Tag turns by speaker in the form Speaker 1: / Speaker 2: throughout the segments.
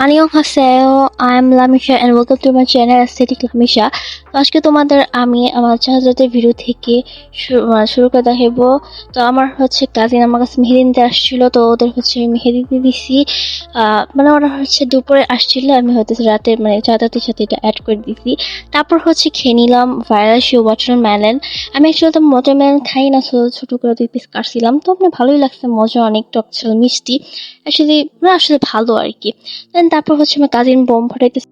Speaker 1: আনিয়ংহাসেও, I am Lamisha and welcome to my channel aesthetic Lamisha. তো আজকে তোমাদের আমি আমার চাচাদের ভিডিও থেকে শুরু করে দেখাবো। তো আমার কাজিন আমার কাছে মেহেদি নিতে আসছিল, তো ওদের আমি মেহেদি দিয়ে দিছি। মানে ওরা দুপুরে আসছিল, আমি রাতে মানে চাচাদের সাথে এটা অ্যাড করে দিছি। তারপর খেয়ে নিলাম ভাইরাল ওয়াটারমেলন। আমি অ্যাকচুয়ালি তো ওয়াটারমেলন খাই না, ছোট করে 2 পিস কাটছিলাম, তো আমার ভালোই লাগছে, মজা অনেক, টক ছিল, মিষ্টি, আসলে ভালো আর কি। দেন তারপর আমার কাজিন বোম ফাটাইতেছে।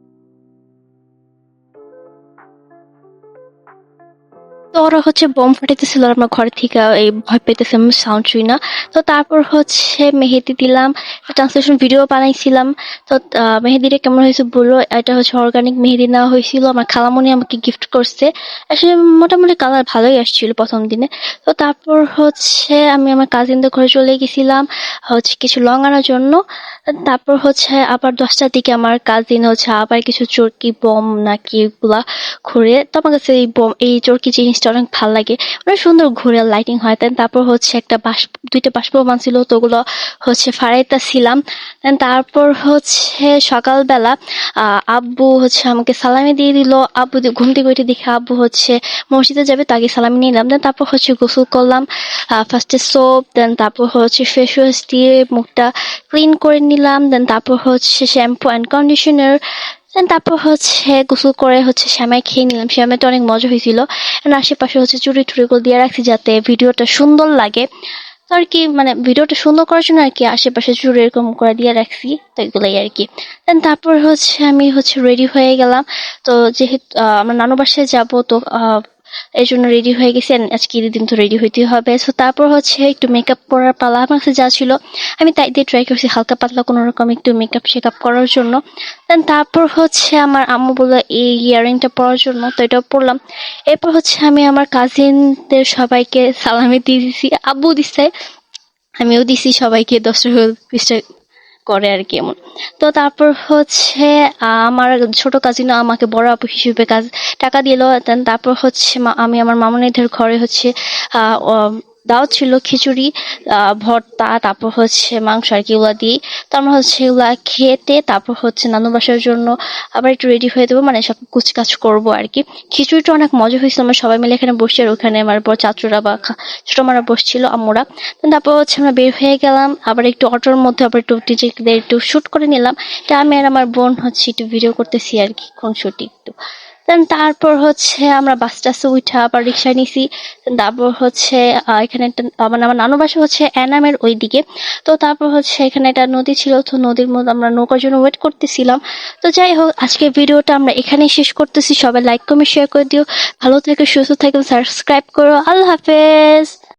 Speaker 1: তো ওরা বোম ফাটাইতেছিল, আর আমার ঘর থেকে এই ভয় পেতেছে, আমি সাউন্ড শুই না। তো তারপর মেহেদি দিলাম, ট্রান্সলেশন ভিডিও বানাইছিলাম। তো মেহেদিটা কেমন হয়েছে বললো। এটা অর্গানিক মেহেদি নেওয়া হয়েছিল, আমার খালামণি আমাকে গিফট করছে। আসলে মোটামুটি কালার ভালোই আসছিল প্রথম দিনে। তো তারপর আমি আমার কাজিনদের ঘরে চলে গেছিলাম কিছু লং আনার জন্য। তারপর আবার 10টার দিকে আমার কাজিন আবার কিছু চরকি বম নাকি এগুলা ঘুরে। তো আমার কাছে এই চরকি জিনিসটা অনেক ভালো লাগে, অনেক সুন্দর ঘুরে লাইটিং হয়। তারপর একটা দুইটা বাষ্পবান ছিল, তো ওগুলো ফারাইতেছিলাম। তারপর সকালবেলা আব্বু আমাকে সালামি দিয়ে দিল। আব্বু ঘুম থেকে উঠে দেখে আব্বু মসজিদে যাবে, তাকে সালামি নিলাম। তারপর গোসল করলাম, ফার্স্টে সোপ, দেন তারপর ফেস ওয়াশ দিয়ে মুখটা ক্লিন করে নিলাম। দেন তারপর শ্যাম্পু অ্যান্ড কন্ডিশনার। দেন তারপর গোসল করে সেমাই খেয়ে নিলাম। সেমাইটা অনেক মজা হয়েছিল। আশেপাশে চুড়ি টুড়িগুলো দিয়ে রাখছি যাতে ভিডিওটা সুন্দর লাগে। তো আর কি, মানে ভিডিওটা সুন্দর করার জন্য আর কি আশেপাশে চুড়ি এরকম করে দিয়ে রাখছি, তো এগুলোই আর কি। দেন তারপর আমি রেডি হয়ে গেলাম। তো যেহেতু আমরা নানু বাসায় যাবো, তো এই জন্য রেডি হয়ে গেছি। আজকে ঈদের দিন তো রেডি হইতেই হবে। সো তারপর একটু মেকআপ করার পালা। আমার কাছে যা ছিল আমি তাই দিয়ে ট্রাই করছি, হালকা পাতলা কোনো রকম একটু মেকআপ শেকআপ করার জন্য। দেন তারপর আমার আম্মু বললো এই ইয়াররিংটা পরার জন্য, তো এটাও পরলাম। এরপর আমি আমার কাজিনদের সবাইকে সালামি দিয়ে দিছি, আব্বু দিচ্ছে, আমিও দিছি সবাইকে 10 টা 20 টা করে আর কি এমন। তো তারপর আমার ছোট কাজিনও আমাকে বড় আপু হিসেবে টাকা দিল। দেন তারপর আমি আমার মামুনিদের ঘরে দাওয়াত ছিল, খিচুড়ি, ভর্তা, তারপর মাংস আর কি, ওগুলা দিই। তো আমরা এগুলা খেতে তারপর নানু বাসার জন্য আবার একটু রেডি হয়ে দেবো, মানে সব কুচকাচ করবো আর কি। খিচুড়িটা অনেক মজা হয়েছিল, আমরা সবাই মিলে এখানে বসছি, আর ওখানে আমার বড় চাচুরা বা ছোট মারা বসছিল, আম্মুরা। তারপর আমরা বের হয়ে গেলাম, আবার একটু অটোর মধ্যে আবার একটু ডিজেদের একটু শুট করে নিলাম। এটা আমি আর আমার বোন একটু ভিডিও করতেছি আর কি, কোন শুটি একটু। তারপর আমরা বাস টাসে উঠা আবার রিক্সা নিছি। তারপর এখানে একটা মানে আমার নানু বাসা এনামের ওই দিকে। তো তারপর এখানে একটা নদী ছিল, তো নদীর মধ্যে আমরা নৌকার জন্য ওয়েট করতেছিলাম। তো যাই হোক, আজকের ভিডিওটা আমরা এখানেই শেষ করতেছি। সবাই লাইক কমেন্ট শেয়ার করে দিও। ভালো থেকে সুস্থ থাকবেন, সাবস্ক্রাইব করো। আল্লাহ হাফেজ।